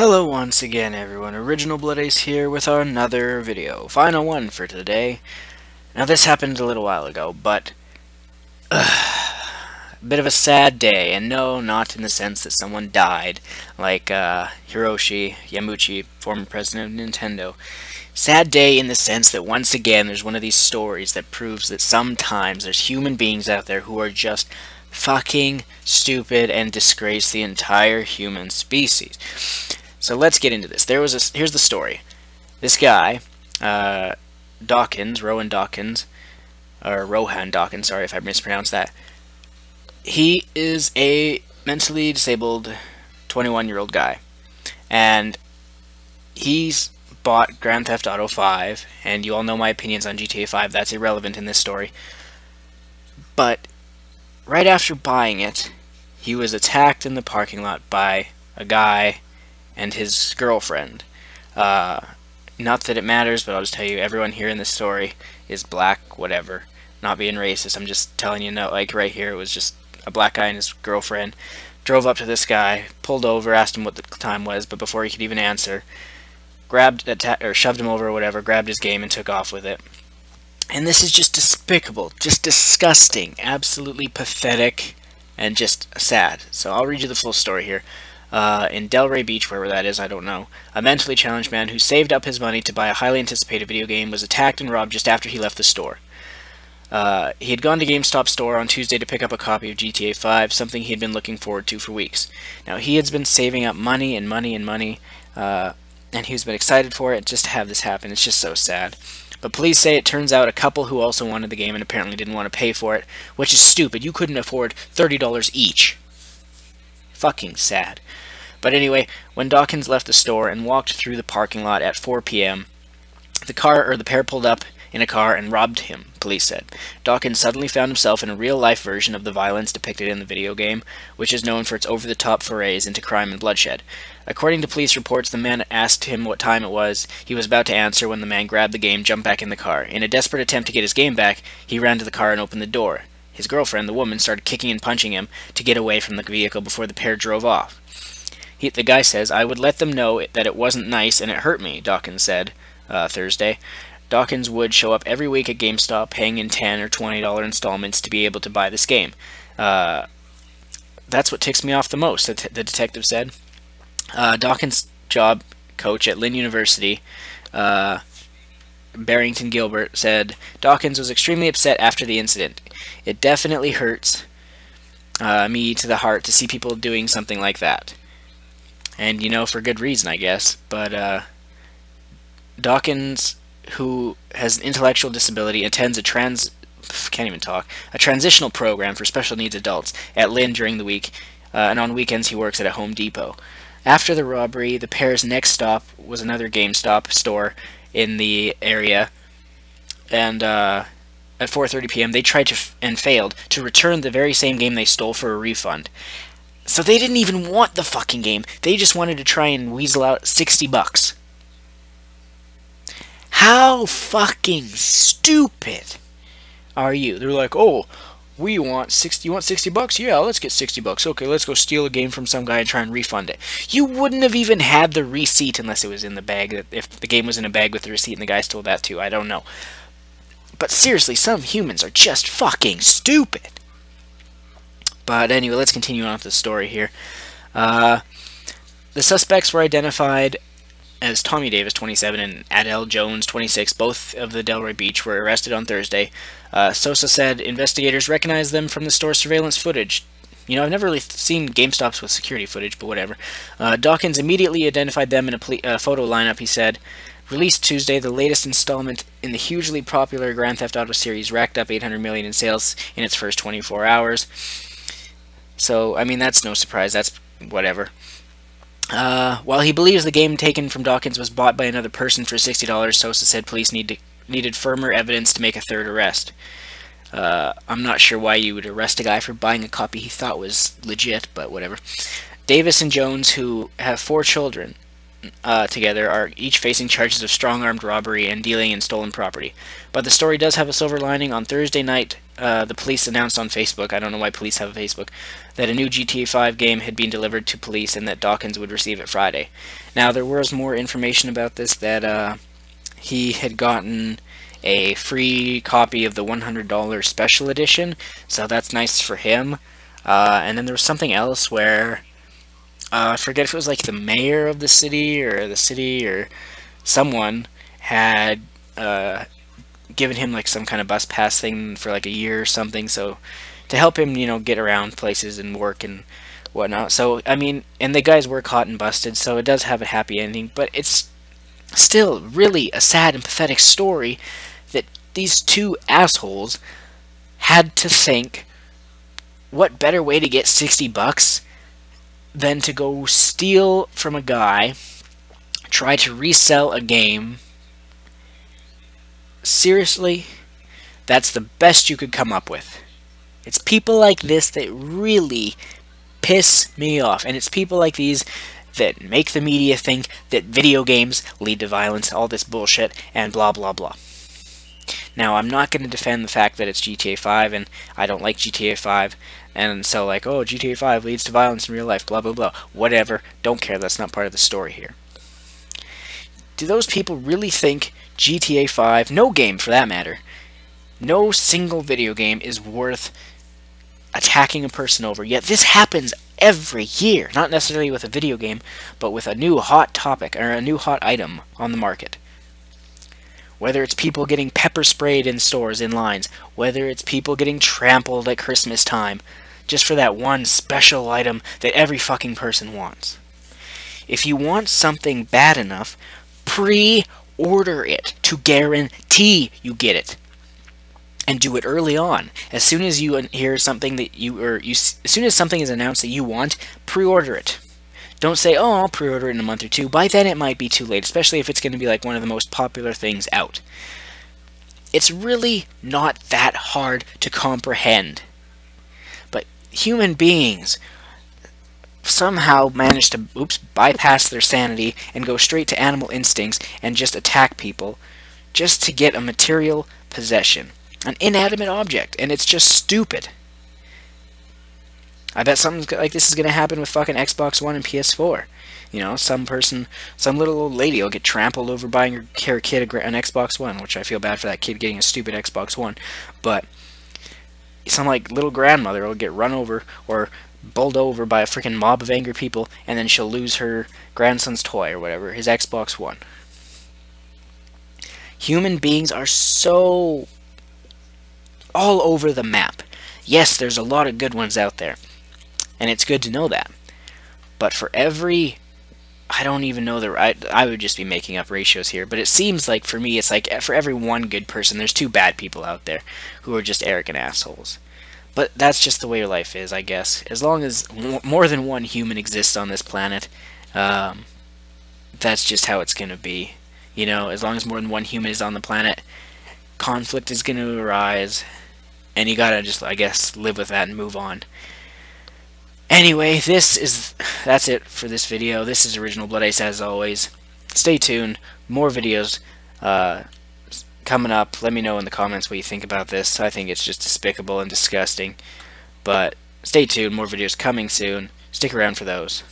Hello once again everyone, Original Blood Ace here with another video. Final one for today. Now this happened a little while ago, but a bit of a sad day, and no, not in the sense that someone died, like Hiroshi Yamauchi, former president of Nintendo. Sad day in the sense that once again there's one of these stories that proves that sometimes there's human beings out there who are just fucking stupid and disgrace the entire human species. So let's get into this. Here's the story. This guy, Dawkins, Rowan Dawkins, or Rohan Dawkins, sorry if I mispronounced that. He is a mentally disabled 21-year-old guy. And he's bought Grand Theft Auto 5, and you all know my opinions on GTA 5, that's irrelevant in this story. But right after buying it, he was attacked in the parking lot by a guy and his girlfriend. Not that it matters, but I'll just tell you, everyone here in this story is black, whatever. Not being racist, I'm just telling you, no, like right here, it was just a black guy and his girlfriend drove up to this guy, pulled over, asked him what the time was, but before he could even answer, shoved him over or whatever, grabbed his game and took off with it. And this is just despicable, just disgusting, absolutely pathetic, and just sad. So I'll read you the full story here. In Delray Beach, wherever that is, I don't know, a mentally challenged man who saved up his money to buy a highly anticipated video game was attacked and robbed just after he left the store. He had gone to GameStop store on Tuesday to pick up a copy of GTA 5, something he had been looking forward to for weeks. Now, he had been saving up money and money and money, and he's been excited for it just to have this happen. It's just so sad. But police say it turns out a couple who also wanted the game and apparently didn't want to pay for it, which is stupid. You couldn't afford $30 each. Fucking sad. But anyway, when Dawkins left the store and walked through the parking lot at 4 p.m., the pair pulled up in a car and robbed him, police said. Dawkins suddenly found himself in a real-life version of the violence depicted in the video game, which is known for its over-the-top forays into crime and bloodshed. According to police reports, the man asked him what time it was. He was about to answer when the man grabbed the game, jumped back in the car. In a desperate attempt to get his game back, he ran to the car and opened the door. His girlfriend, the woman, started kicking and punching him to get away from the vehicle before the pair drove off. The guy says, "I would let them know that it wasn't nice and it hurt me," Dawkins said Thursday. Dawkins would show up every week at GameStop paying in $10 or $20 installments to be able to buy this game. That's what ticks me off the most, the detective said. Dawkins' job coach at Lynn University, Barrington Gilbert, said, "Dawkins was extremely upset after the incident. It definitely hurts me to the heart to see people doing something like that." And, you know, for good reason, I guess. But Dawkins, who has an intellectual disability, attends a transitional program for special needs adults at Lynn during the week, and on weekends he works at a Home Depot. After the robbery, the pair's next stop was another GameStop store in the area, and at 4:30 p.m. they tried and failed to return the very same game they stole for a refund. So they didn't even want the fucking game. They just wanted to try and weasel out $60. How fucking stupid are you? They're like, "Oh, you want $60? Yeah, let's get $60. Okay, let's go steal a game from some guy and try and refund it." You wouldn't have even had the receipt unless it was in the bag. If the game was in a bag with the receipt and the guy stole that too, I don't know. But seriously, some humans are just fucking stupid. But anyway, let's continue on with the story here. The suspects were identified as Tommy Davis, 27, and Adele Jones, 26. Both of the Delray Beach were arrested on Thursday. Sosa said investigators recognized them from the store's surveillance footage. You know, I've never really seen GameStops with security footage, but whatever. Dawkins immediately identified them in a photo lineup, he said. Released Tuesday, the latest installment in the hugely popular Grand Theft Auto series racked up $800 million in sales in its first 24 hours. So, I mean, that's no surprise. That's whatever. While he believes the game taken from Dawkins was bought by another person for $60, Sosa said police needed firmer evidence to make a third arrest. I'm not sure why you would arrest a guy for buying a copy he thought was legit, but whatever. Davis and Jones, who have 4 children, together are each facing charges of strong-armed robbery and dealing in stolen property. But the story does have a silver lining. On Thursday night, the police announced on Facebook, I don't know why police have a Facebook, that a new GTA 5 game had been delivered to police and that Dawkins would receive it Friday. Now, there was more information about this, that he had gotten a free copy of the $100 special edition, so that's nice for him. And then there was something else where I forget if it was like the mayor of the city or someone had given him like some kind of bus pass thing for like a year or something, so to help him, you know, get around places and work and whatnot. So I mean, and the guys were caught and busted, so it does have a happy ending, but it's still really a sad and pathetic story that these two assholes had to think, what better way to get 60 bucks than to go steal from a guy, try to resell a game. Seriously? That's the best you could come up with. It's people like this that really piss me off, and it's people like these that make the media think that video games lead to violence, all this bullshit, and blah blah blah. Now, I'm not going to defend the fact that it's GTA 5, and I don't like GTA 5, and so like, oh, GTA 5 leads to violence in real life, blah blah blah. Whatever, don't care, that's not part of the story here. Do those people really think GTA 5, no game for that matter, no single video game is worth attacking a person over? Yet this happens every year, not necessarily with a video game, but with a new hot topic, or a new hot item on the market. Whether it's people getting pepper sprayed in stores, in lines, whether it's people getting trampled at Christmas time, just for that one special item that every fucking person wants. If you want something bad enough, pre-order it to guarantee you get it. And do it early on. As soon as you hear something that as soon as something is announced that you want, pre-order it. Don't say, oh, I'll pre-order it in a month or two. By then it might be too late, especially if it's going to be like one of the most popular things out. It's really not that hard to comprehend. But human beings somehow manage to, bypass their sanity and go straight to animal instincts and just attack people just to get a material possession. An inanimate object, and it's just stupid. I bet something like this is going to happen with fucking Xbox One and PS4. You know, some little old lady will get trampled over buying her kid an Xbox One, which I feel bad for that kid getting a stupid Xbox One. But some like little grandmother will get run over or bowled over by a freaking mob of angry people, and then she'll lose her grandson's toy or whatever, his Xbox One. Human beings are so all over the map. Yes, there's a lot of good ones out there, and it's good to know that. But for every, I don't even know I would just be making up ratios here, but it seems like for me, it's like for every one good person, there's two bad people out there who are just arrogant assholes. But that's just the way life is, I guess. As long as more than one human exists on this planet, that's just how it's gonna be. You know, as long as more than one human is on the planet, conflict is gonna arise, and you gotta just, I guess, live with that and move on. Anyway, that's it for this video. This is Original Blood Ace as always. Stay tuned. More videos coming up. Let me know in the comments what you think about this. I think it's just despicable and disgusting. But stay tuned. More videos coming soon. Stick around for those.